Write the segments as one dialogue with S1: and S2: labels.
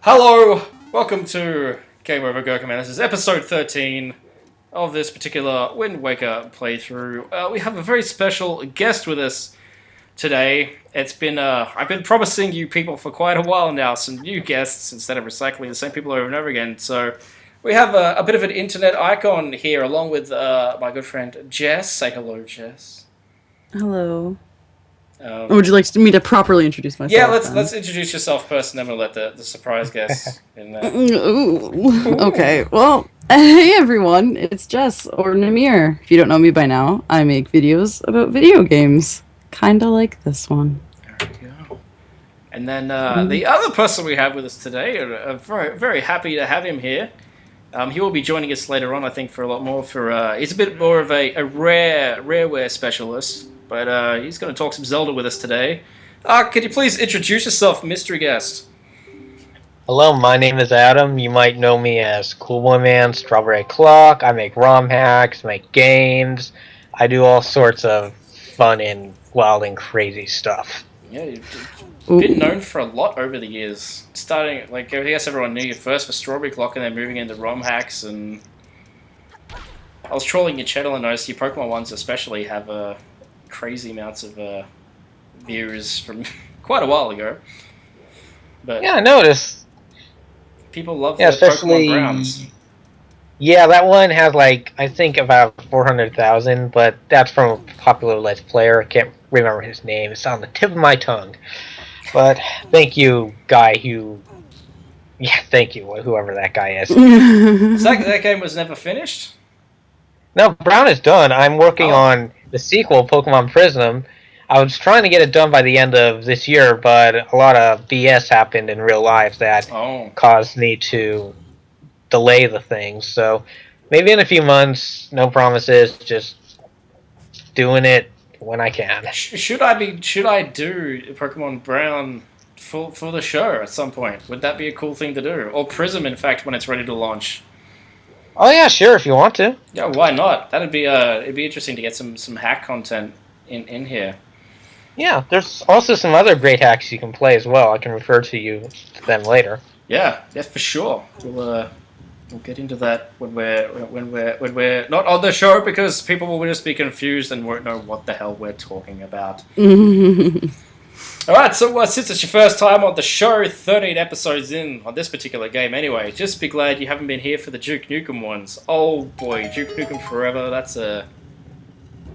S1: Hello, welcome to Game Over Gerkinman. This is episode 13 of this particular Wind Waker playthrough. We have a very special guest with us today. It's been I've been promising you people for quite a while now some new guests instead of recycling the same people over and over again. So we have a bit of an internet icon here, along with my good friend Jess. Say hello, Jess.
S2: Hello. Or would you like me to properly introduce myself?
S1: Yeah, let's introduce yourself first, and then we'll let the surprise guest in there.
S2: Ooh. Okay, well, hey everyone, it's Jess, or Namir. If you don't know me by now, I make videos about video games. Kinda like this one.
S1: There we go. And then the other person we have with us today, very, very happy to have him here. He will be joining us later on, I think, for a lot more. He's a bit more of a rareware specialist. But he's going to talk some Zelda with us today. Could you please introduce yourself, mystery guest?
S3: Hello, my name is Adam. You might know me as Cool Boy Man, Strawberry Clock. I make ROM hacks, make games. I do all sorts of fun and wild and crazy stuff.
S1: Yeah, you've been known for a lot over the years. Starting, I guess everyone knew you first for Strawberry Clock and then moving into ROM hacks. And I was trolling your channel and noticed your Pokemon ones especially have crazy amounts of views from quite a while ago. But
S3: yeah, I noticed.
S1: People love the Pokemon Browns.
S3: Yeah, that one has I think about 400,000, but that's from a popular Let's Player. I can't remember his name. It's on the tip of my tongue. But thank you, guy who... Yeah, thank you, whoever that guy is.
S1: That game was never finished?
S3: No, Brown is done. I'm working on the sequel, Pokemon Prism. I was trying to get it done by the end of this year, but a lot of BS happened in real life that caused me to delay the thing. So maybe in a few months, no promises, just doing it when I can.
S1: Should I do Pokemon Brown for the show at some point? Would that be a cool thing to do? Or Prism, in fact, when it's ready to launch?
S3: Oh yeah, sure, if you want to.
S1: Yeah, why not? It'd be interesting to get some hack content in here.
S3: Yeah, there's also some other great hacks you can play as well. I can refer to them later.
S1: Yeah, for sure. We'll get into that when we're not on the show, because people will just be confused and won't know what the hell we're talking about. Alright, so since it's your first time on the show, 13 episodes in on this particular game anyway, just be glad you haven't been here for the Duke Nukem ones. Oh boy, Duke Nukem Forever, that's a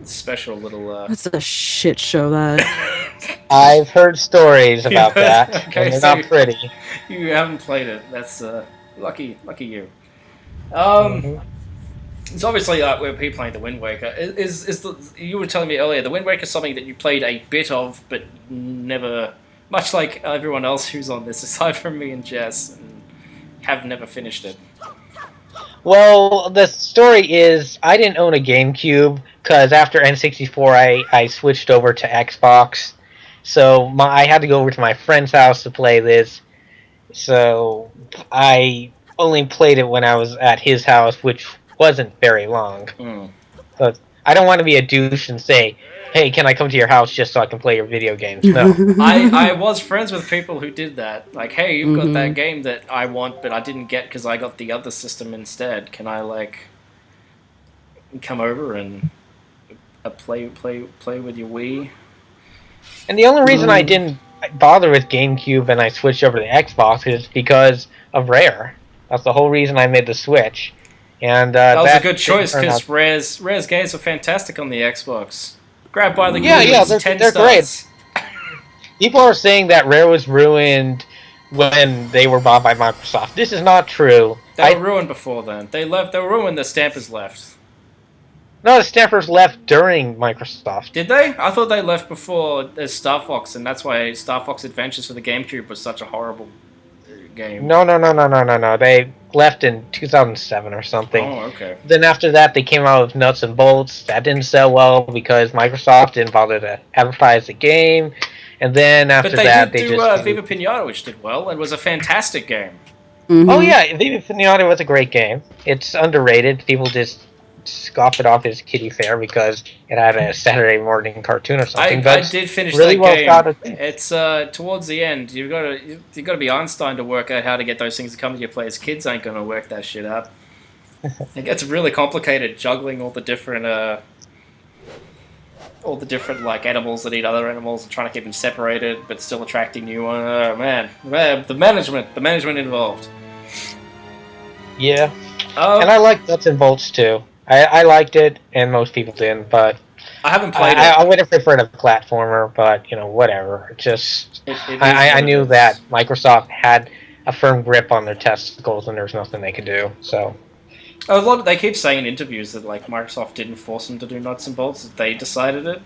S1: special little...
S2: That's a shit show, that.
S3: I've heard stories about that,
S1: okay,
S3: and they're not pretty.
S1: You haven't played it, that's lucky you. It's obviously we're playing the Wind Waker. You were telling me earlier, the Wind Waker is something that you played a bit of, but never, much like everyone else who's on this, aside from me and Jess, and have never finished it.
S3: Well, the story is, I didn't own a GameCube, because after N64 I switched over to Xbox, so I had to go over to my friend's house to play this, so I only played it when I was at his house, which wasn't very long. So I don't want to be a douche and say, hey, can I come to your house just so I can play your video games? No.
S1: I was friends with people who did that. Like, hey, you've got that game that I want, but I didn't get because I got the other system instead. Can I, come over and play with your Wii?
S3: And the only reason I didn't bother with GameCube and I switched over to Xbox is because of Rare. That's the whole reason I made the switch. And
S1: that was a good choice, because Rare's games are fantastic on the Xbox. Grab by the
S3: they're great. People are saying that Rare was ruined when they were bought by Microsoft. This is not true.
S1: They were ruined before then. They were ruined when the Stampers left.
S3: No, the Stampers left during Microsoft.
S1: Did they? I thought they left before Star Fox, and that's why Star Fox Adventures for the GameCube was such a horrible game.
S3: No. They left in 2007 or something.
S1: Oh, okay.
S3: Then after that, they came out with Nuts and Bolts. That didn't sell well because Microsoft didn't bother to advertise the game. And then after that,
S1: they just Viva Pinata, which did well and was a fantastic game.
S3: Oh yeah, Viva Pinata was a great game. It's underrated. People just scoff it off as kiddie fare because it had a Saturday morning cartoon or something.
S1: I did finish
S3: really
S1: that
S3: well
S1: game.
S3: thought of.
S1: It's towards the end. You've got to be Einstein to work out how to get those things to come to your players. Kids ain't gonna work that shit out. It gets really complicated juggling all the different like animals that eat other animals and trying to keep them separated, but still attracting new ones. Oh man, the management involved.
S3: Yeah, and I like nuts and bolts too. I liked it, and most people didn't, but
S1: I haven't played it.
S3: I would have preferred a platformer, but whatever. I knew that Microsoft had a firm grip on their testicles, and there's nothing they could do. So
S1: they keep saying in interviews that like Microsoft didn't force them to do nuts and bolts; that they decided it.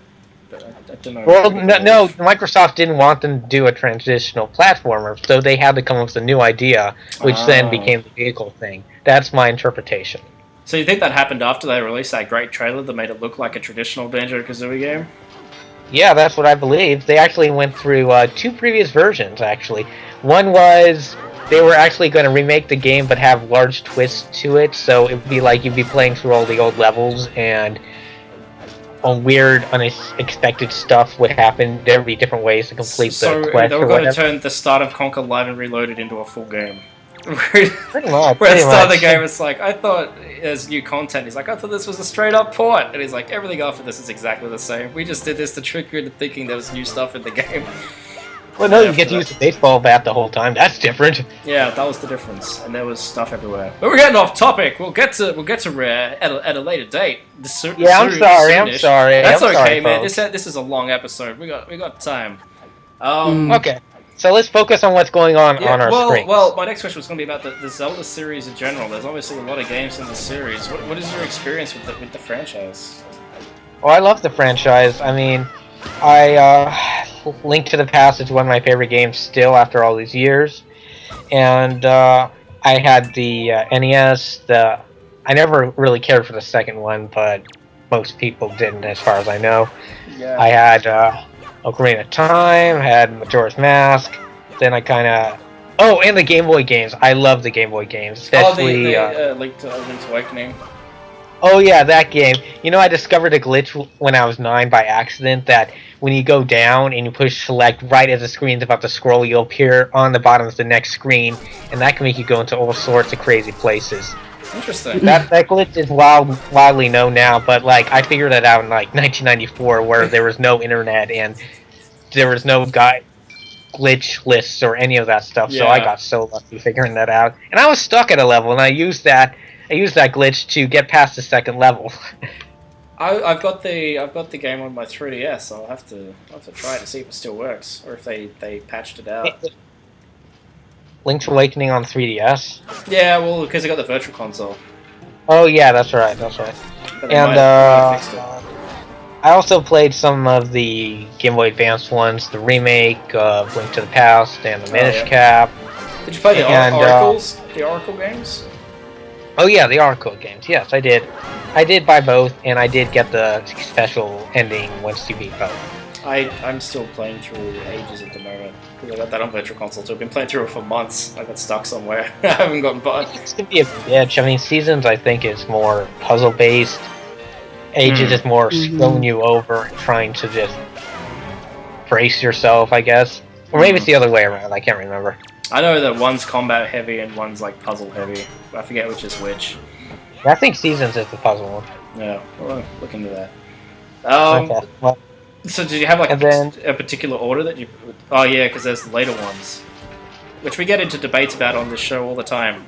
S1: But I don't know.
S3: Well, no, Microsoft didn't want them to do a transitional platformer, so they had to come up with a new idea, which then became the vehicle thing. That's my interpretation.
S1: So you think that happened after they released that great trailer that made it look like a traditional Banjo-Kazooie game?
S3: Yeah, that's what I believe. They actually went through 2 previous versions, actually. One was they were actually going to remake the game but have large twists to it, so it would be like you'd be playing through all the old levels and weird, unexpected stuff would happen. There would be different ways to complete the quest.
S1: So they were going to turn the start of Conquer Live and Reloaded into a full game.
S3: Pretty much.
S1: Where at the start of the game, it's like, I thought there's new content. He's like, I thought this was a straight up port. And he's like, everything after this is exactly the same. We just did this to trick you into thinking there was new stuff in the game.
S3: Well, no, you get to use the baseball bat the whole time. That's different.
S1: Yeah, that was the difference. And there was stuff everywhere. But we're getting off topic. We'll get to Rare at a later date.
S3: I'm sorry.
S1: That's
S3: I'm
S1: okay,
S3: sorry,
S1: man.
S3: folks.
S1: This is a long episode. We got time.
S3: Okay. So let's focus on what's going on our screen.
S1: Well, my next question was going to be about the Zelda series in general. There's obviously a lot of games in the series. What is your experience with the franchise?
S3: Oh, I love the franchise. I mean, Link to the Past is one of my favorite games still after all these years. And I had the NES. I never really cared for the second one, but most people didn't, as far as I know.
S1: Yeah.
S3: I had Ocarina of Time, had Majora's Mask. Then I kind of... Oh, and the Game Boy games. I love the Game Boy games, especially...
S1: Link's Awakening.
S3: Oh yeah, that game. I discovered a glitch when I was 9 by accident that when you go down and you push select right as the screen's about to scroll, you'll appear on the bottom of the next screen, and that can make you go into all sorts of crazy places.
S1: Interesting.
S3: That glitch is widely known now, but like I figured it out in like 1994, where there was no internet and there was no glitch lists or any of that stuff. Yeah. So I got so lucky figuring that out, and I was stuck at a level, and I used that glitch to get past the second level.
S1: I've got the game on my 3DS, so I'll have to try it to see if it still works or if they patched it out.
S3: Link's Awakening on 3DS.
S1: Yeah, well, because I got the Virtual Console.
S3: Oh yeah, that's right. And I also played some of the Game Boy Advance ones, the remake of Link to the Past and the Minish Cap.
S1: Did you play the Oracles? The Oracle games?
S3: Oh yeah, the Oracle games. Yes, I did. I did buy both, and I did get the special ending once you beat both.
S1: I'm still playing through Ages at the moment, because I got that on Virtual Console too. I've been playing through it for months. I got stuck somewhere. I haven't gotten by.
S3: It's going to be a bitch. I mean, Seasons, I think, is more puzzle-based. Ages is more screwing you over and trying to just brace yourself, I guess. Or maybe it's the other way around. I can't remember.
S1: I know that one's combat heavy and one's like puzzle heavy. I forget which is which.
S3: I think Seasons is the puzzle one.
S1: Yeah, well, look into that.
S3: Okay. Well,
S1: so did you have like a particular order that you... Oh yeah, because there's the later ones. Which we get into debates about on this show all the time.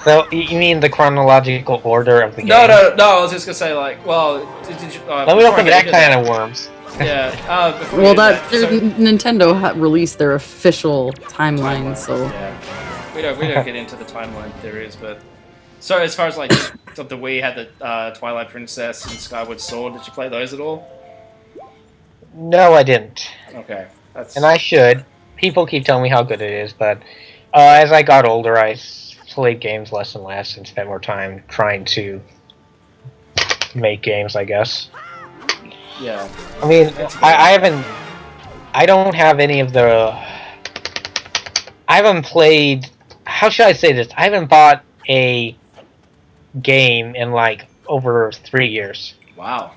S3: So, you mean the chronological order of the game?
S1: No, I was just going to say like, well... Did you,
S3: let me open that kind of worms.
S1: Yeah.
S2: Well, Nintendo released their official timeline, so...
S1: Yeah. We don't get into the timeline theories, but... So, as far as, like, the Wii had the Twilight Princess and Skyward Sword, did you play those at all?
S3: No, I didn't.
S1: Okay.
S3: And I should. People keep telling me how good it is, but as I got older, I played games less and less and spent more time trying to make games, I guess.
S1: Yeah.
S3: I mean, I don't have any of the... I haven't played... How should I say this? I haven't bought a game in like over 3 years.
S1: Wow,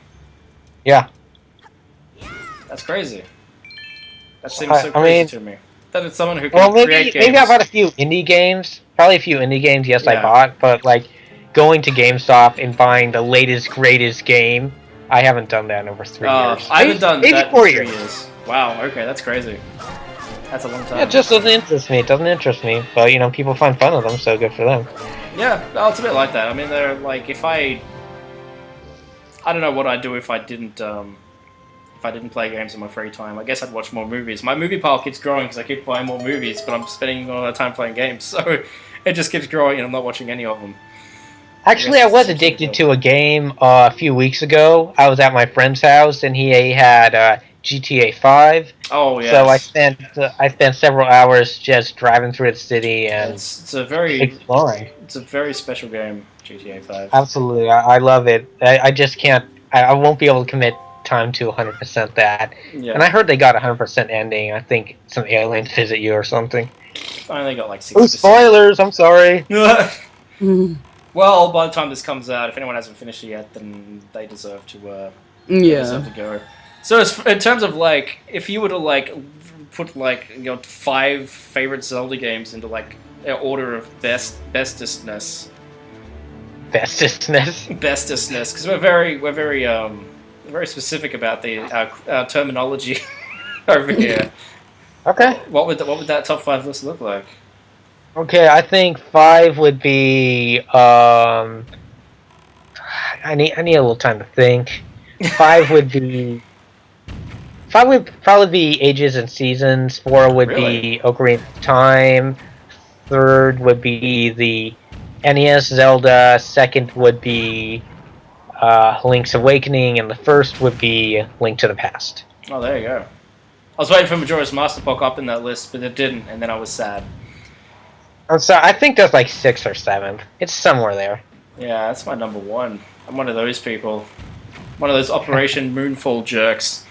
S3: Yeah.
S1: that's crazy. That seems so
S3: I
S1: crazy
S3: mean,
S1: to me. That it's someone who can
S3: well,
S1: create games.
S3: maybe I bought a few indie games. Probably a few indie games. Yes,
S1: Yeah.
S3: I bought, but like going to GameStop and buying the latest greatest game, I haven't done that in over 3 years.
S1: I haven't done
S3: maybe
S1: that in
S3: 4
S1: 3
S3: years.
S1: years. Wow. Okay, that's crazy. That's a long time.
S3: Yeah, it just doesn't interest me. It doesn't interest me. But people find fun of them, so good for them.
S1: Yeah, no, it's a bit like that. I mean, they're like if I don't know what I'd do if I didn't play games in my free time. I guess I'd watch more movies. My movie pile keeps growing because I keep buying more movies, but I'm spending all the time playing games, so it just keeps growing, and I'm not watching any of them.
S3: Actually, I was addicted to a game a few weeks ago. I was at my friend's house, and he had GTA 5.
S1: Oh yeah.
S3: So I spent several hours just driving through the city and
S1: It's a very
S3: exploring.
S1: It's a very special game, GTA 5.
S3: Absolutely, I love it. I just can't. I won't be able to commit time to 100% that.
S1: Yeah.
S3: And I heard they got 100% ending. I think some aliens visit you or something.
S1: I only got like 60%.
S3: Oh, spoilers! I'm sorry.
S1: Well, by the time this comes out, if anyone hasn't finished it yet, then they deserve to. They deserve to go. So, in terms of like, if you were to like put like 5 favorite Zelda games into like an order of bestestness, because we're very specific about our terminology over here.
S3: Okay.
S1: What would that top 5 list look like?
S3: Okay, I think 5 would be. I need a little time to think. 5 would be. 5 would probably be Ages and Seasons. 4 would be Ocarina of Time. 3rd would be the NES Zelda. 2nd would be Link's Awakening, and the 1st would be Link to the Past.
S1: Oh, there you go. I was waiting for Majora's Mask to pop up in that list, but it didn't, and then I was sad.
S3: I'm sorry, I think that's like 6th or 7th. It's somewhere there.
S1: Yeah, that's my number 1. I'm one of those people. One of those Operation Moonfall jerks.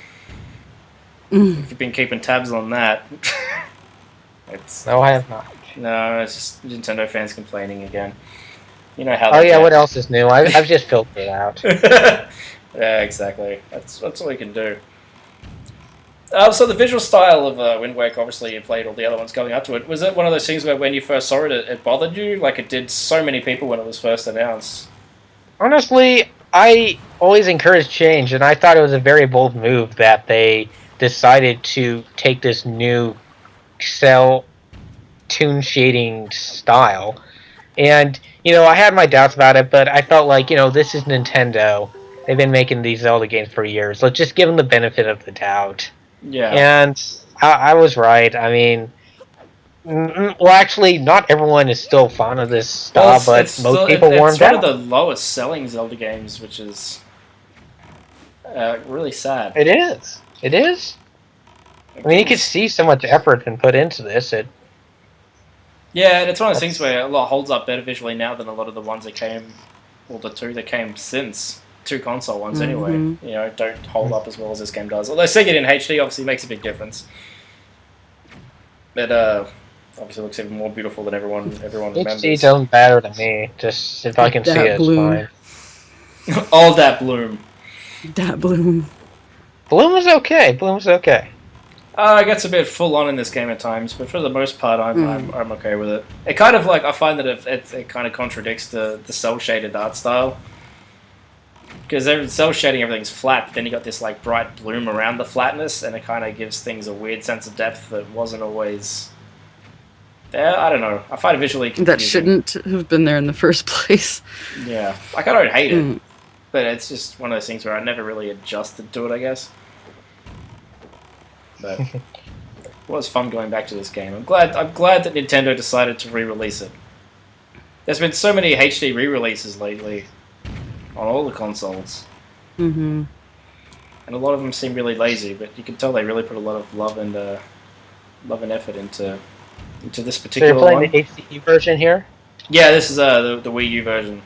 S1: If you've been keeping tabs on that.
S3: No, I have not.
S1: No, it's just Nintendo fans complaining again. You know how.
S3: Oh yeah, what else is new? I've just filtered it out.
S1: Yeah, exactly. That's all you can do. So the visual style of Wind Waker, obviously you played all the other ones coming up to it. Was it one of those things where when you first saw it, it bothered you? Like it did so many people when it was first announced.
S3: Honestly, I always encourage change, and I thought it was a very bold move that they decided to take this new cell tune shading style. And, I had my doubts about it, but I felt like, this is Nintendo. They've been making these Zelda games for years. Let's just give them the benefit of the doubt.
S1: Yeah.
S3: And I was right. I mean, well, actually, not everyone is still fond of this style, but most people warmed out.
S1: It's one of the lowest selling Zelda games, which is really sad.
S3: It is. It is. I mean, you can see so much effort been put into this.
S1: Yeah, and it's one of those things where a lot holds up better visually now than a lot of the ones that came, or the 2 that came since. 2 console ones anyway, don't hold up as well as this game does. Although seeing it in HD obviously makes a big difference. But obviously looks even more beautiful than everyone remembers.
S3: HD doesn't matter to me. Just if I can see it, it's fine.
S1: All that bloom.
S2: That bloom.
S3: Bloom is okay.
S1: It gets a bit full on in this game at times, but for the most part, I'm okay with it. It kind of I find that it kind of contradicts the cell shaded art style. Because cell shading, everything's flat, but then you got this bright bloom around the flatness, and it kind of gives things a weird sense of depth that wasn't always there. I don't know. I find it visually confusing.
S2: That shouldn't have been there in the first place.
S1: Yeah. I don't hate it, but it's just one of those things where I never really adjusted to it, I guess. But it was fun going back to this game. I'm glad that Nintendo decided to re-release it. There's been so many HD re-releases lately on all the consoles. And a lot of them seem really lazy, but you can tell they really put a lot of love and effort into this particular one.
S3: So you're playing the HD version here?
S1: Yeah, this is the Wii U version.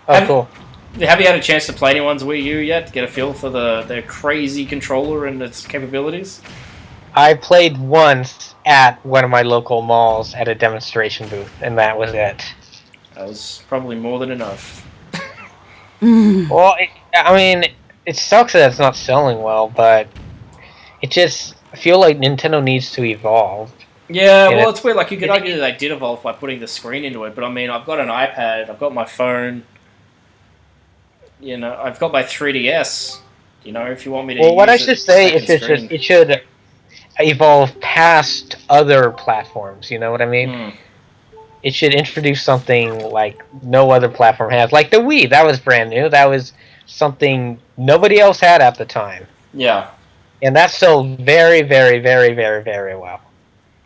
S3: Cool.
S1: Have you had a chance to play anyone's Wii U yet to get a feel for their crazy controller and its capabilities?
S3: I played once at one of my local malls at a demonstration booth, and that was it.
S1: That was probably more than enough.
S3: Well, I mean, it sucks that it's not selling well, but I feel like Nintendo needs to evolve.
S1: Yeah,
S3: And
S1: well, it's weird. Like, you could argue that they did evolve by putting the screen into it, but I mean, I've got an iPad, I've got my phone, I've got my 3DS. If you want me to
S3: well, what I
S1: use
S3: should say
S1: second
S3: is
S1: screen.
S3: it should evolve past other platforms. You know what I mean?
S1: Hmm.
S3: It should introduce something like no other platform has, like the Wii. That was brand new. That was something nobody else had at the time,
S1: Yeah.
S3: and that sold very, very, very, very, very well.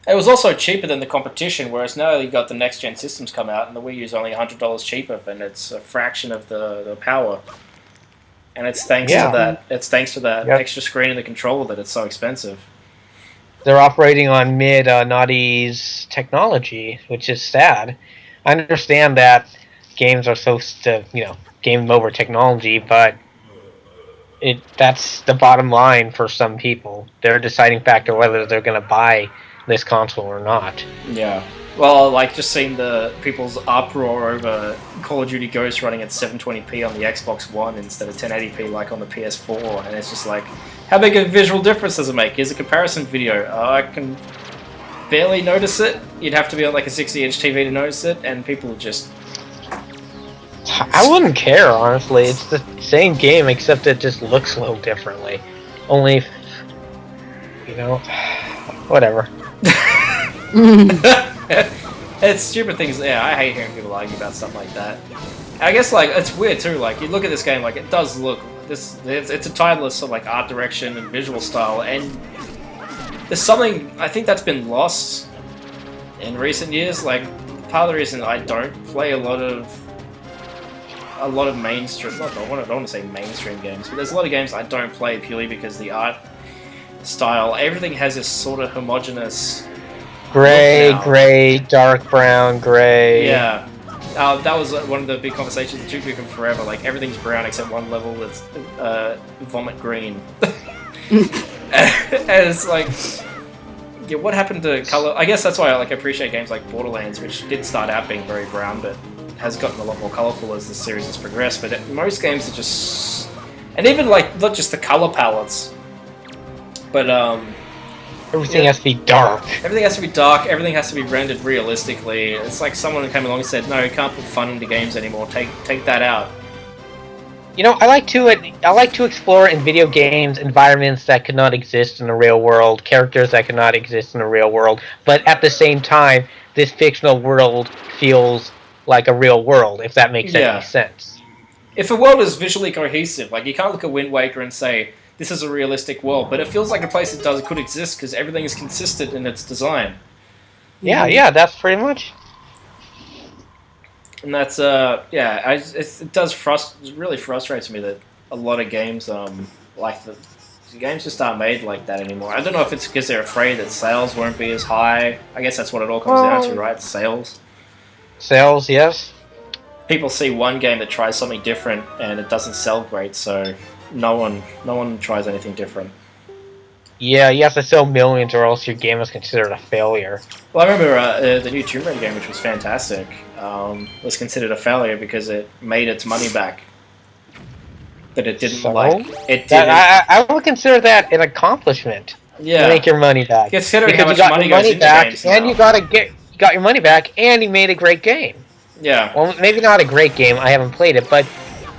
S1: It was also cheaper than the competition, whereas now you got the next gen systems come out, and the Wii U is only $100 cheaper, and it's a fraction of the power. And it's thanks to that. It's thanks to that extra screen and the controller that it's so expensive.
S3: They're operating on mid naughty's technology, which is sad. I understand that games are supposed to, game over technology, but that's the bottom line for some people. They're a deciding factor whether they're going to buy this console or not.
S1: Yeah. Well, like, just seeing the people's uproar over Call of Duty Ghost running at 720p on the Xbox One instead of 1080p like on the PS4, and it's just like, how big a visual difference does it make? Here's a comparison video. I can barely notice it. You'd have to be on like a 60-inch TV to notice it, and people just...
S3: I wouldn't care, honestly. It's the same game, except it just looks a little differently. Only, whatever.
S1: It's stupid things. Yeah, I hate hearing people argue about stuff like that. I guess, like, it's weird too. Like, you look at this game, like, it does look it's a timeless like art direction and visual style, and there's something I think that's been lost in recent years. Like, part of the reason I don't play a lot of mainstream. I don't want to say mainstream games, but there's a lot of games I don't play purely because the art style, everything has this sort of homogeneous
S3: Gray, dark brown, gray.
S1: Yeah. That was one of the big conversations that took me forever. Like, everything's brown except one level that's vomit green. And it's like, yeah, what happened to color? I guess that's why I appreciate games like Borderlands, which did start out being very brown, but has gotten a lot more colorful as the series has progressed. But most games are just, and even not just the color palettes, but
S3: everything has to be dark.
S1: Everything has to be dark. Everything has to be rendered realistically. It's like someone came along and said, "No, you can't put fun into games anymore. Take that out."
S3: I like to explore in video games environments that could not exist in the real world, characters that could not exist in the real world, but at the same time, this fictional world feels like a real world, if that makes any sense.
S1: If a world is visually cohesive, like, you can't look at Wind Waker and say, this is a realistic world, but it feels like a place it could exist because everything is consistent in its design.
S3: Yeah, that's pretty much.
S1: And that's it really frustrates me that a lot of games the games just aren't made like that anymore. I don't know if it's because they're afraid that sales won't be as high. I guess that's what it all comes down to, right? Sales.
S3: Sales, yes.
S1: People see one game that tries something different and it doesn't sell great, so no one tries anything different.
S3: Yeah, you have to sell millions or else your game is considered a failure.
S1: Well, I remember the new Tomb Raider game, which was fantastic, was considered a failure because it made its money back. But it didn't
S3: I would consider that an accomplishment.
S1: Yeah.
S3: To make your money back.
S1: Considering how much money goes into games now.
S3: And you got your money back, and you made a great game.
S1: Yeah.
S3: Well, maybe not a great game. I haven't played it, but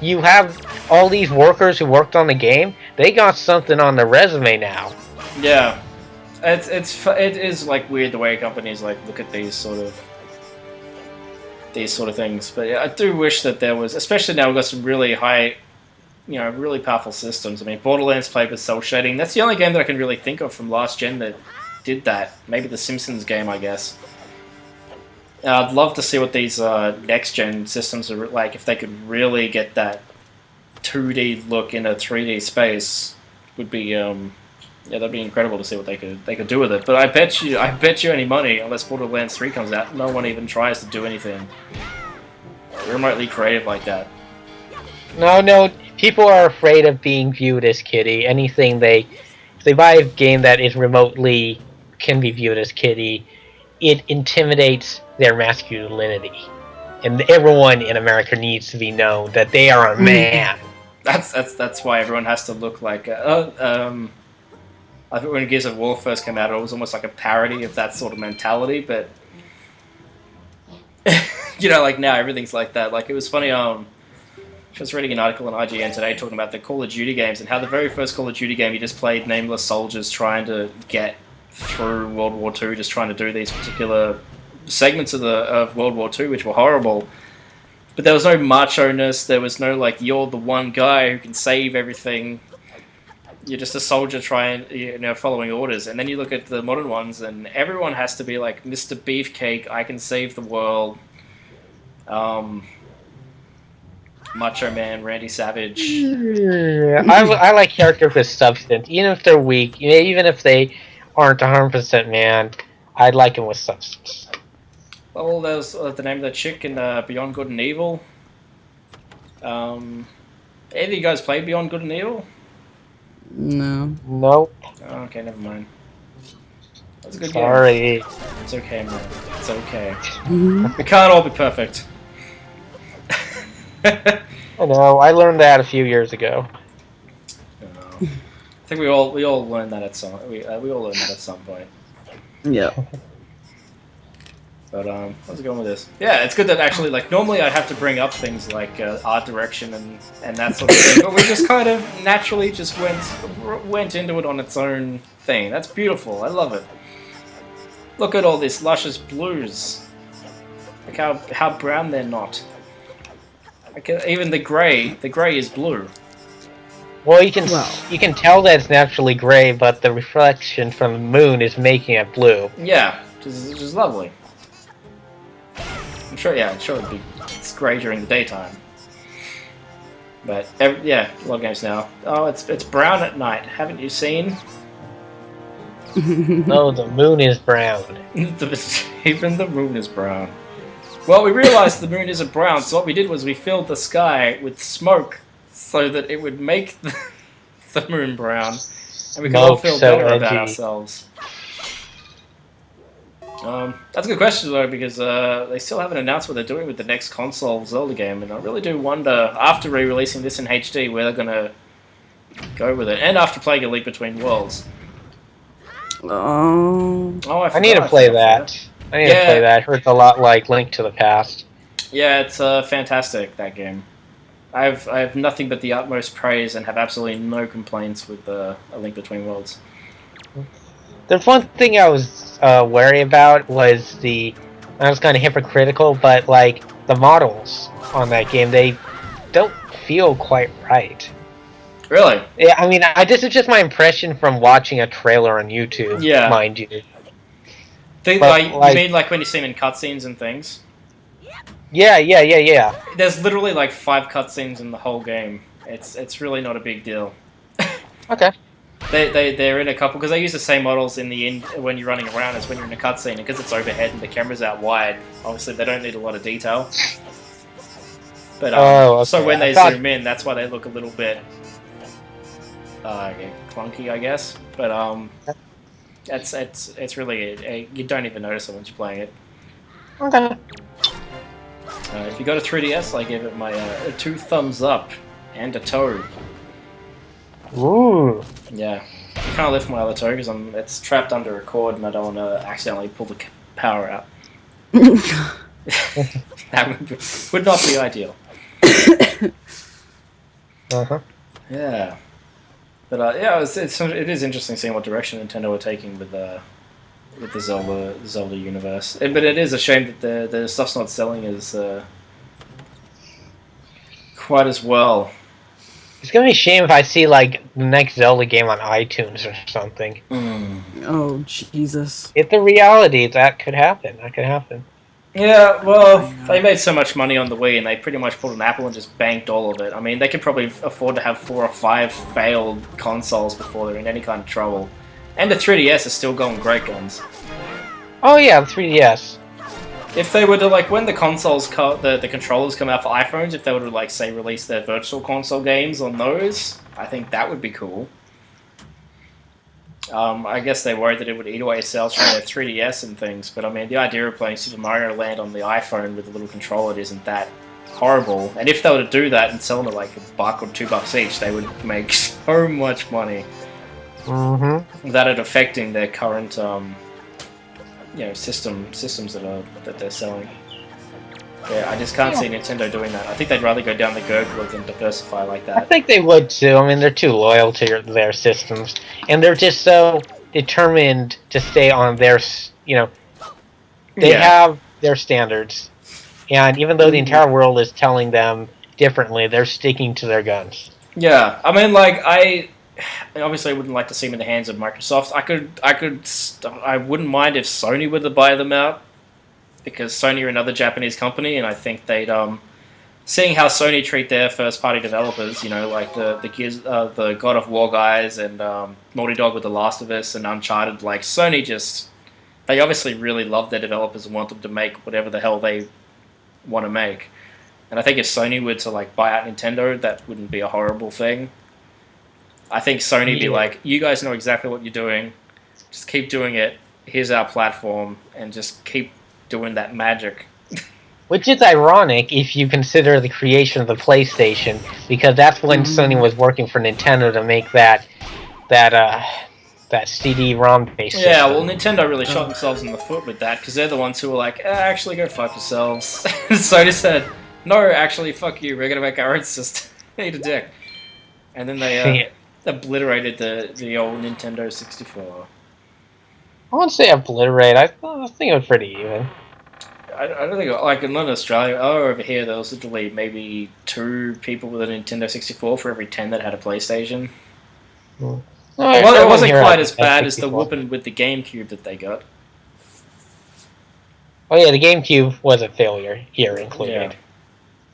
S3: you have all these workers who worked on the game. They got something on their resume now.
S1: Yeah, it is like weird the way companies look at these sort of things. But yeah, I do wish that there was, especially now we've got some really high, really powerful systems. I mean, Borderlands played with cell shading. That's the only game that I can really think of from last gen that did that. Maybe the Simpsons game, I guess. I'd love to see what these next gen systems are like if they could really get that 2D look in a 3D space. Would be that'd be incredible to see what they could do with it. But I bet you any money, unless Borderlands 3 comes out, no one even tries to do anything remotely creative like that.
S3: No, people are afraid of being viewed as kiddie. If they buy a game that is remotely can be viewed as kiddie, it intimidates their masculinity. and everyone in America needs to be known that they are a man.
S1: That's why everyone has to look like. I think when Gears of War first came out, it was almost like a parody of that sort of mentality. But like now everything's like that. Like it was funny. I was reading an article on IGN today talking about the Call of Duty games and how the very first Call of Duty game you just played nameless soldiers trying to get through World War II, just trying to do these particular segments of World War II, which were horrible. But there was no macho-ness. There was no like you're the one guy who can save everything. You're just a soldier following orders. And then you look at the modern ones, and everyone has to be like Mr. Beefcake. I can save the world. Macho Man, Randy Savage.
S3: Yeah, I like characters with substance, even if they're weak. Even if they aren't 100% man, I'd like them with substance.
S1: Well, there's the name of the chick in Beyond Good and Evil. Either of you guys played Beyond Good and Evil?
S2: No.
S3: Nope.
S1: Oh, okay, never mind. That's a good
S3: Sorry.
S1: game. It's okay, man. It's okay. We can't all be perfect.
S3: I know. I learned that a few years ago.
S1: I think we all learned that at some we all learned that at some point.
S2: Yeah.
S1: But how's it going with this? Yeah, it's good that actually, like, normally I'd have to bring up things like art direction and that sort of thing, but we just kind of naturally just went into it on its own thing. That's beautiful. I love it. Look at all this luscious blues. Look how brown they're not. Like, even the gray is blue.
S3: Well, you can tell that it's naturally gray, but the reflection from the moon is making it blue.
S1: Yeah, which is lovely. I'm sure it's grey during the daytime. But, a lot of games now. Oh, it's brown at night. Haven't you seen?
S3: No, the moon is brown.
S1: Even the moon is brown. Well, we realized the moon isn't brown, so what we did was we filled the sky with smoke so that it would make the moon brown. And we could all feel better about ourselves. That's a good question, though, because they still haven't announced what they're doing with the next console Zelda game, and I really do wonder, after re-releasing this in HD, where they're going to go with it, and after playing A Link Between Worlds.
S3: I need to play that. I heard it's a lot like Link to the Past.
S1: Yeah, it's fantastic, that game. I have nothing but the utmost praise and have absolutely no complaints with A Link Between Worlds.
S3: There's one thing I was wary about was I was kind of hypocritical, but like the models on that game, they don't feel quite right.
S1: Really?
S3: Yeah, I mean, this is just my impression from watching a trailer on YouTube, mind you.
S1: You mean like when you see them in cutscenes and things?
S3: Yeah.
S1: There's literally like 5 cutscenes in the whole game. It's really not a big deal.
S3: Okay.
S1: They're in a couple because they use the same models in the end when you're running around as when you're in a cutscene, and because it's overhead and the camera's out wide. Obviously, they don't need a lot of detail. But
S3: okay.
S1: So when they zoom in, that's why they look a little bit clunky, I guess. But it's really you don't even notice it once you're playing it.
S3: Okay.
S1: If you got a 3DS, I give it my 2 thumbs up and a toe.
S3: Ooh.
S1: Yeah, I can't lift my other toe because it's trapped under a cord and I don't want to accidentally pull the power out. That would not be ideal. Yeah, but it is interesting seeing what direction Nintendo are taking with the Zelda universe. But it is a shame that the stuff's not selling as quite as well.
S3: It's gonna be a shame if I see like the next Zelda game on iTunes or something.
S2: Oh Jesus!
S3: It's a reality. That could happen.
S1: Yeah, well, they made so much money on the Wii, and they pretty much pulled an apple and just banked all of it. I mean, they could probably afford to have 4 or 5 failed consoles before they're in any kind of trouble. And the 3DS is still going great guns.
S3: Oh yeah, the 3DS.
S1: If they were to, like, when the consoles, the controllers come out for iPhones, if they were to, like, say, release their virtual console games on those, I think that would be cool. I guess they worried that it would eat away sales from their 3DS and things, but I mean, the idea of playing Super Mario Land on the iPhone with a little controller isn't that horrible. And if they were to do that and sell them at like $1 or $2 each, they would make so much money without it affecting their current, systems that they're selling. Yeah, I just can't see Nintendo doing that. I think they'd rather go down the Gurg route than diversify like that.
S3: I think they would too. I mean, they're too loyal to their systems, and they're just so determined to stay on their, they have their standards, and even though the entire world is telling them differently, they're sticking to their guns.
S1: Yeah, I mean, like I obviously wouldn't like to see them in the hands of Microsoft. I wouldn't mind if Sony were to buy them out. Because Sony are another Japanese company, and I think they'd seeing how Sony treat their first-party developers, like the God of War guys and Naughty Dog with The Last of Us and Uncharted, like Sony they obviously really love their developers and want them to make whatever the hell they want to make. And I think if Sony were to like buy out Nintendo, that wouldn't be a horrible thing. I think Sony would be like, you guys know exactly what you're doing, just keep doing it. Here's our platform, and just keep doing that magic.
S3: Which is ironic if you consider the creation of the PlayStation, because that's when Sony was working for Nintendo to make that CD-ROM based system.
S1: Yeah, well, Nintendo really shot themselves in the foot with that, because they're the ones who were like, actually, go fuck yourselves. Sony said, no, actually, fuck you, we're going to make our own system. Eat a dick. And then they obliterated the old Nintendo 64.
S3: I wouldn't say obliterate. I think it was pretty even.
S1: I don't think, like, not in Australia, over here, there was literally maybe 2 people with a Nintendo 64 for every 10 that had a PlayStation.
S3: No,
S1: Well, it wasn't quite as bad as the whooping with the GameCube that they got.
S3: Oh yeah, the GameCube was a failure here included.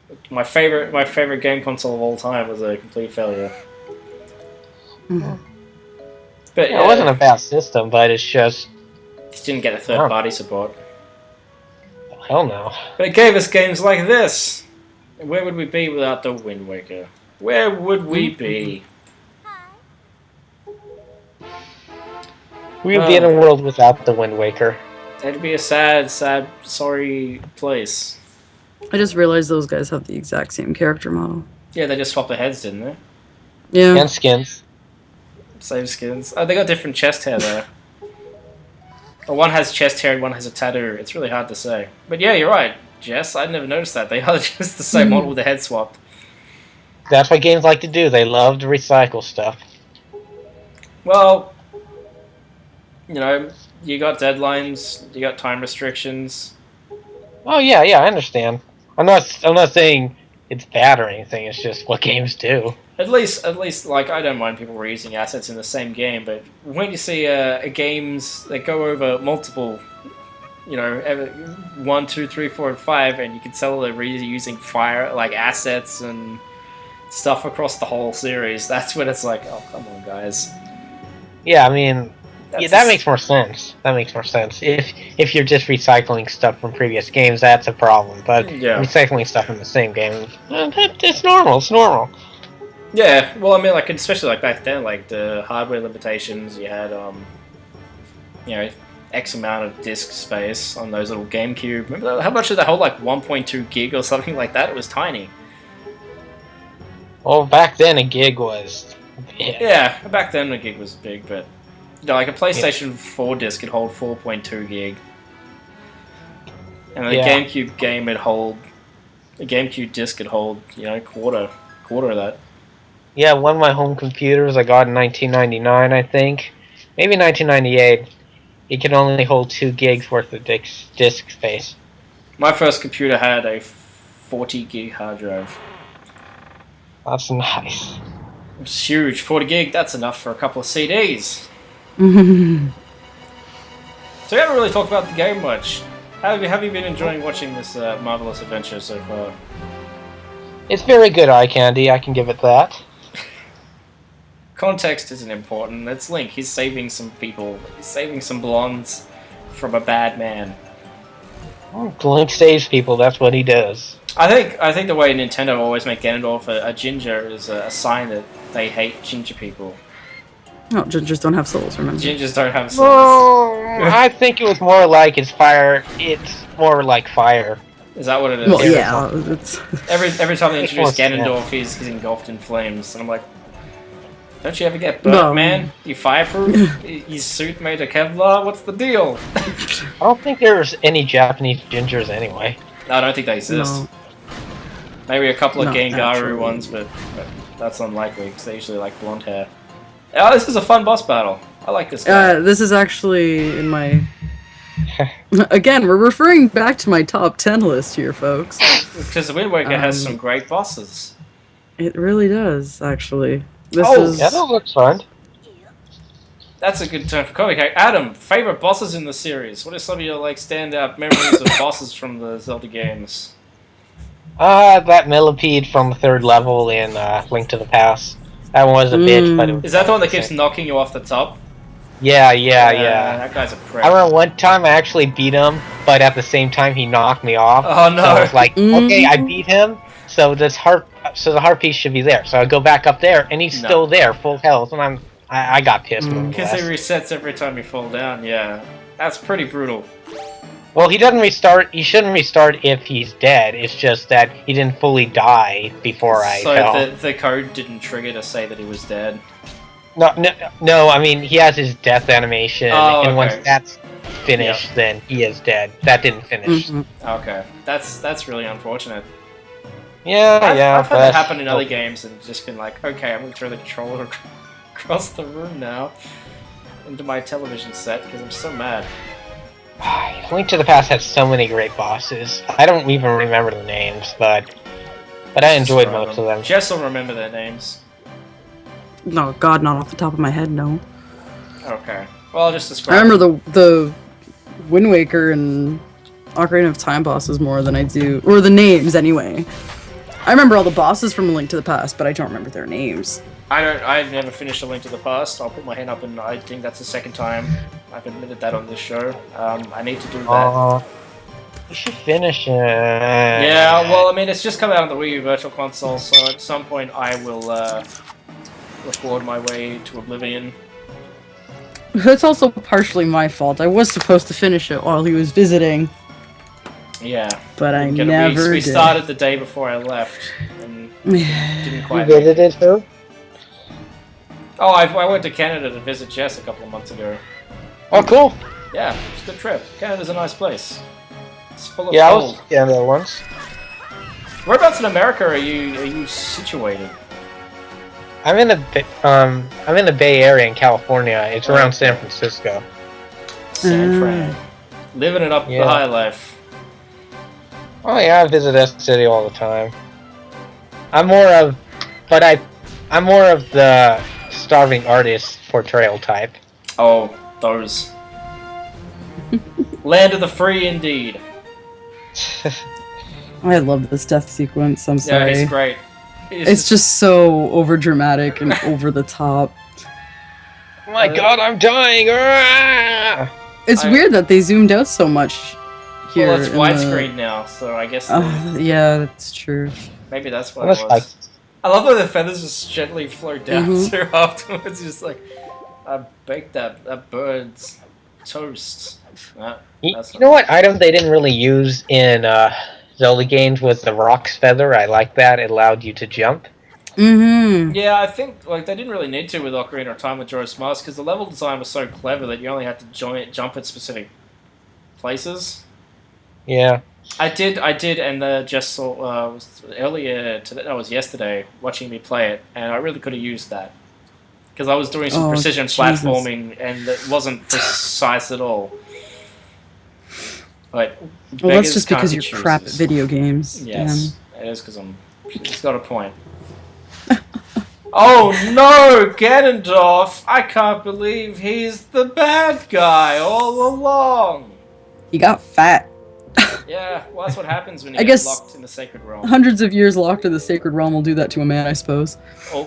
S1: Yeah. My favorite game console of all time was a complete failure. But
S3: It wasn't a bad system, but it's just
S1: didn't get a third-party support.
S3: Hell no.
S1: But it gave us games like this. Where would we be without the Wind Waker? Where would we be?
S3: We would be in a world without the Wind Waker.
S1: It'd be a sad, sorry place.
S2: I just realized those guys have the exact same character model.
S1: Yeah, they just swapped their heads, didn't they?
S2: Yeah.
S3: And skins.
S1: Same skins. Oh, they got different chest hair though. One has chest hair and one has a tattoo. It's really hard to say. But yeah, you're right, Jess. I never noticed that. They are just the same model with the head swapped.
S3: That's what games like to do. They love to recycle stuff.
S1: Well, you got deadlines, you got time restrictions.
S3: Oh yeah, I understand. I'm not saying it's bad or anything. It's just what games do.
S1: At least, like, I don't mind people reusing assets in the same game, but when you see games that go over multiple, 1, 2, 3, 4, and 5, and you can tell they're reusing assets and stuff across the whole series, that's when it's like, oh, come on, guys.
S3: Yeah, I mean, that makes more sense. That makes more sense. If you're just recycling stuff from previous games, that's a problem. But recycling stuff in the same game, it's normal. It's normal.
S1: Yeah, well, I mean, like, especially like back then, like the hardware limitations, you had, X amount of disk space on those little GameCube. Remember how much did they hold? Like 1.2 gig or something like that. It was tiny.
S3: Well, back then a gig was big.
S1: Yeah, back then a gig was big, but like a PlayStation 4 disc could hold 4.2 gig, and the GameCube game the GameCube disc could hold quarter of that.
S3: Yeah, one of my home computers I got in 1999, I think. Maybe 1998. It could only hold 2 gigs worth of disk space.
S1: My first computer had a 40 gig hard drive.
S3: That's nice.
S1: It's huge. 40 gig, that's enough for a couple of CDs. So we haven't really talked about the game much. Have you been enjoying watching this marvelous adventure so far?
S3: It's very good eye candy, I can give it that.
S1: Context isn't important. It's Link. He's saving some people. He's saving some blondes from a bad man.
S3: Link saves people. That's what he does.
S1: I think the way Nintendo always make Ganondorf a ginger is a sign that they hate ginger people.
S2: No, gingers don't have souls, remember?
S1: Gingers don't have souls.
S3: No, I think it was more like it's fire. It's more like fire.
S1: Is that what it is?
S2: Well, yeah. It's...
S1: Every time they introduce
S3: Yeah.
S1: Ganondorf, he's engulfed in flames, and I'm like, don't you ever get burnt,
S2: No.
S1: man? You fireproof? Your suit made of Kevlar? What's the deal?
S3: I don't think there's any Japanese gingers anyway.
S1: No, I don't think they exist.
S2: No.
S1: Maybe a couple of
S2: Not
S1: Gengaru
S2: naturally.
S1: ones, but that's unlikely because they usually like blonde hair. Oh, this is a fun boss battle. I like this guy.
S2: This is actually in my... Again, we're referring back to my top 10 list here, folks.
S1: Because the Wind Waker has some great bosses.
S2: It really does, actually. This
S1: Oh,
S2: is...
S3: Yeah, that looks fun.
S1: That's a good term for comic. Adam, favorite bosses in the series? What are some of your like standout memories of bosses from the Zelda games?
S3: That millipede from the third level in Link to the Past. That one was a bitch, but it was
S1: Is that the one that keeps knocking you off the top?
S3: Yeah.
S1: That guy's a prick.
S3: I remember one time I actually beat him, but at the same time he knocked me off.
S1: Oh no!
S3: So I was like, okay, I beat him, so the heart piece should be there. So I go back up there, and he's
S1: No.
S3: still there, full health, and I got pissed.
S1: Because it resets every time you fall down. Yeah, that's pretty brutal.
S3: Well, he doesn't restart. He shouldn't restart if he's dead. It's just that he didn't fully die before I fell.
S1: So the code didn't trigger to say that he was dead.
S3: No. I mean, he has his death animation,
S1: Oh,
S3: and once
S1: okay.
S3: that's finished, then he is dead. That didn't finish.
S2: Mhm.
S1: Okay, that's really unfortunate.
S3: Yeah,
S1: I've had
S3: but
S1: that happen in other games and just been like, okay, I'm gonna throw the controller across the room now into my television set because I'm so mad.
S3: Link to the Past has so many great bosses. I don't even remember the names, but I enjoyed
S1: Describe
S3: most of them.
S1: Jess will remember their names.
S2: No, God, not off the top of my head, no.
S1: Okay. Well, I'll just
S2: I
S1: describe.
S2: remember the Wind Waker and Ocarina of Time bosses more than I do... Or the names, anyway. I remember all the bosses from A Link to the Past, but I don't remember their names.
S1: I've never finished A Link to the Past. I'll put my hand up, and I think that's the second time I've admitted that on this show. I need to do that.
S3: You should finish it.
S1: Yeah, well, I mean, it's just come out on the Wii U Virtual Console, so at some point I will record my way to oblivion.
S2: That's also partially my fault. I was supposed to finish it while he was visiting,
S1: Yeah.
S2: but I
S1: Again,
S2: never
S1: we
S2: did.
S1: started the day before I left, and didn't
S3: You
S1: quite.
S3: visited who?
S1: Oh, I went to Canada to visit Jess a couple of months ago.
S3: Oh, cool.
S1: Yeah, it's a good trip. Canada's a nice place. It's full of
S3: Yeah, I
S1: gold.
S3: was Canada once.
S1: Whereabouts in America are you situated?
S3: I'm in the Bay Area in California. It's around San Francisco.
S1: San Fran. Living it up
S3: Yeah.
S1: the high life.
S3: Oh yeah, I visit S City all the time. I'm more of the starving artist portrayal type.
S1: Oh, those. Land of the free, indeed.
S2: I love this death sequence, I'm
S1: Yeah,
S2: sorry.
S1: it's great.
S2: It's just so over dramatic and over the top.
S3: Oh my God, I'm dying! Ah!
S2: It's weird that they zoomed out so much here.
S1: Well, it's
S2: in the-
S1: widescreen now, so I guess
S2: Yeah, that's true.
S1: maybe that's what
S3: That's
S1: it
S3: like,
S1: was. I love how the feathers just gently float down
S2: Mhm.
S1: too afterwards. Just like, I baked that bird's toast.
S3: you
S1: That's
S3: know what item they didn't really use in Zelda games was the Rock's Feather. I like that. It allowed you to jump.
S2: Mm-hmm.
S1: Yeah, I think like they didn't really need to with Ocarina of Time with Majora's Mask because the level design was so clever that you only had to jump at specific places.
S3: Yeah.
S1: I did, and just saw was earlier today. That was yesterday. Watching me play it, and I really could have used that because I was doing some
S2: Oh,
S1: precision
S2: Jesus.
S1: platforming, and it wasn't precise at all. But
S2: Well,
S1: beggars
S2: that's just
S1: can't
S2: because
S1: be
S2: you're crap at
S1: choosers.
S2: video games.
S1: Yes, it is because It's got a point. Oh no, Ganondorf! I can't believe he's the bad guy all along.
S2: He got fat.
S1: Yeah, well, that's what happens when you
S2: I
S1: get
S2: guess-
S1: locked in the sacred realm.
S2: Hundreds of years locked in the sacred realm will do that to a man, I suppose.
S1: All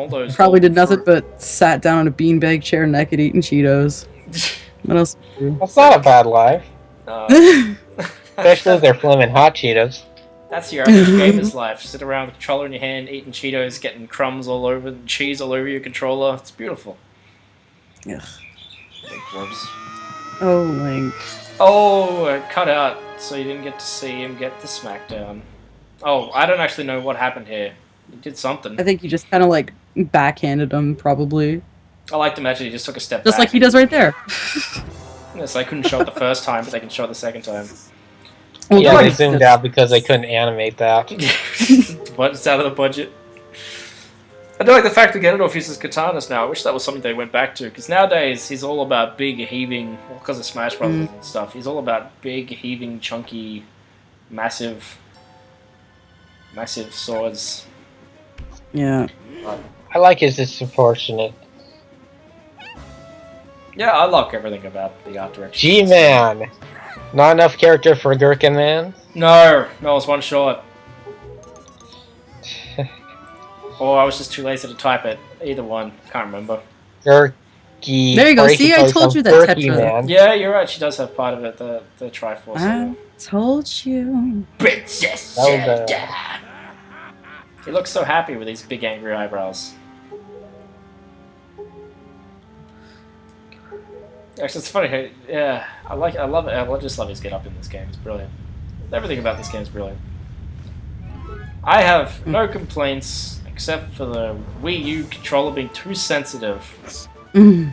S1: those.
S2: Probably did
S1: golden
S2: nothing but sat down in a beanbag chair naked eating Cheetos.
S1: fruit.
S2: What else?
S3: That's not a bad life. Especially if they're flaming hot Cheetos.
S1: That's your average gamer's life. Sit around with a controller in your hand, eating Cheetos, getting crumbs all over, and cheese all over your controller. It's beautiful.
S2: Ugh.
S1: Whoops.
S2: Oh, Link.
S1: Oh, it cut out, so you didn't get to see him get the smackdown. Oh, I don't actually know what happened here. He did something.
S2: I think you just kind of like backhanded him, probably.
S1: I like to imagine he just took a step
S2: Just
S1: back.
S2: like he does right there.
S1: Yes, they couldn't show it the first time, but they can show it the second time.
S2: Well,
S3: Yeah,
S2: like,
S3: they zoomed out because they couldn't animate that.
S1: What? It's out of the budget. I do like the fact that Ganondorf uses katanas now. I wish that was something they went back to, because nowadays he's all about big, heaving, well, because of Smash Brothers and stuff, he's all about big, heaving, chunky, massive swords.
S2: Yeah.
S3: I like his disproportionate.
S1: Yeah, I like everything about the art direction.
S3: G-Man! Not enough character for Gerkinman?
S1: No, it's one shot. Or I was just too lazy to type it. Either one. Can't remember.
S3: Gerky.
S2: There you go.
S3: Or
S2: See, I told you that Tetra.
S3: Man.
S1: Yeah, you're right. She does have part of it, the Triforce.
S2: I told you.
S1: Princess
S3: Zelda.
S1: Zelda. He looks so happy with these big angry eyebrows. Actually, it's funny. Yeah, I love it. I just love his get up in this game. It's brilliant. Everything about this game is brilliant. I have no complaints except for the Wii U controller being too sensitive.
S3: They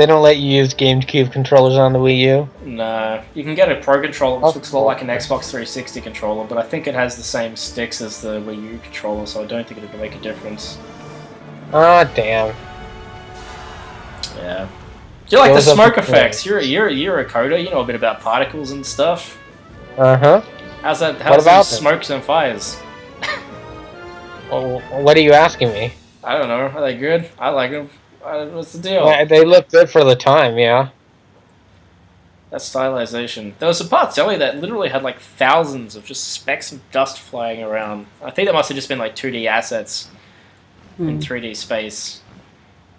S3: don't let you use GameCube controllers on the Wii U?
S1: No, you can get a Pro controller, which looks a lot like an Xbox 360 controller, but I think it has the same sticks as the Wii U controller, so I don't think it'll make a difference.
S3: Ah, damn.
S1: Yeah. Do you like the
S3: Those are
S1: smoke
S3: the
S1: effects? You're a coder. You know a bit about particles and stuff.
S3: Uh-huh.
S1: How's that?
S3: What
S1: How's
S3: about
S1: those
S3: them?
S1: smokes and fires?
S3: Well, what are you asking me?
S1: I don't know. Are they good? I like them. What's the deal?
S3: Well, they look good for the time, yeah.
S1: That stylization. There was some parts earlier that literally had like thousands of just specks of dust flying around. I think that must have just been like 2D assets in 3D space.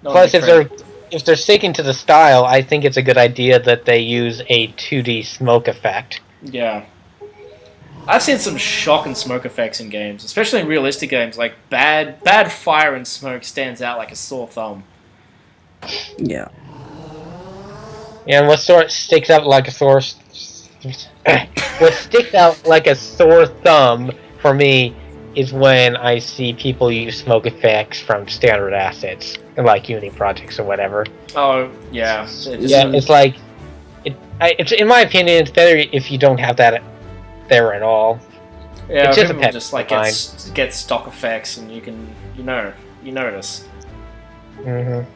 S1: Not
S3: Plus,
S1: like
S3: if they're sticking to the style, I think it's a good idea that they use a 2D smoke effect.
S1: Yeah. I've seen some shocking smoke effects in games, especially in realistic games. Like bad fire and smoke stands out like a sore thumb.
S2: Yeah.
S3: And what sticks out like a sore... what sticks out like a sore thumb for me is when I see people use smoke effects from standard assets, like Unity projects or whatever.
S1: Oh yeah.
S3: It's like... It's in my opinion, it's better if you don't have that there at all.
S1: Yeah,
S3: it's just
S1: people
S3: a pet
S1: just like get stock effects, and you notice.
S3: Mm-hmm.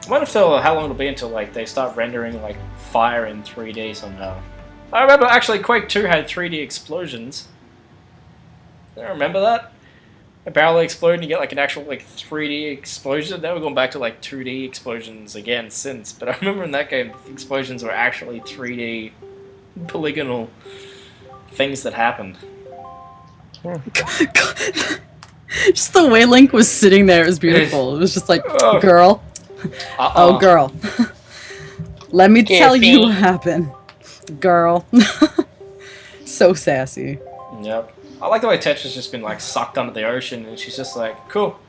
S1: I wonder if how long it'll be until like they start rendering like fire in 3D somehow. I remember actually Quake 2 had 3D explosions. I remember that. A barrel explode and you get like an actual like 3D explosion. Now we're going back to like 2D explosions again since. But I remember in that game the explosions were actually 3D polygonal things that happened.
S2: Just the way Link was sitting there was beautiful. It was just like, girl. Oh, girl. Let me tell you what happened. Girl. So sassy.
S1: Yep. I like the way Tetra's just been like sucked under the ocean and she's just like, cool.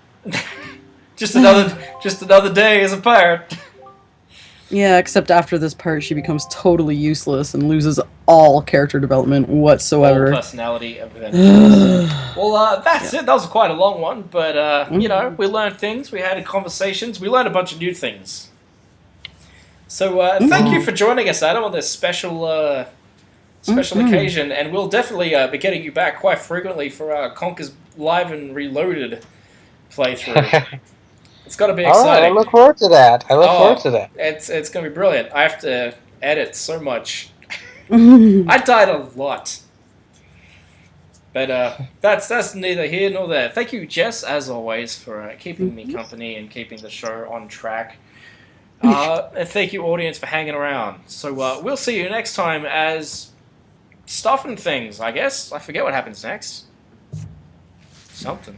S1: just another day as a pirate.
S2: Yeah, except after this part she becomes totally useless and loses all character development whatsoever.
S1: All personality eventually. Well, that's it. That was quite a long one, but you know, we learned things, we had conversations, we learned a bunch of new things. So thank you for joining us, Adam, on this special occasion, and we'll definitely be getting you back quite frequently for our Conker's Live and Reloaded playthrough. It's got to be exciting.
S3: All right, I look forward to that.
S1: It's going to be brilliant. I have to edit so much. I died a lot. But that's neither here nor there. Thank you, Jess, as always, for keeping me company and keeping the show on track. And thank you, audience, for hanging around. So we'll see you next time as stuff and things, I guess. I forget what happens next. Something.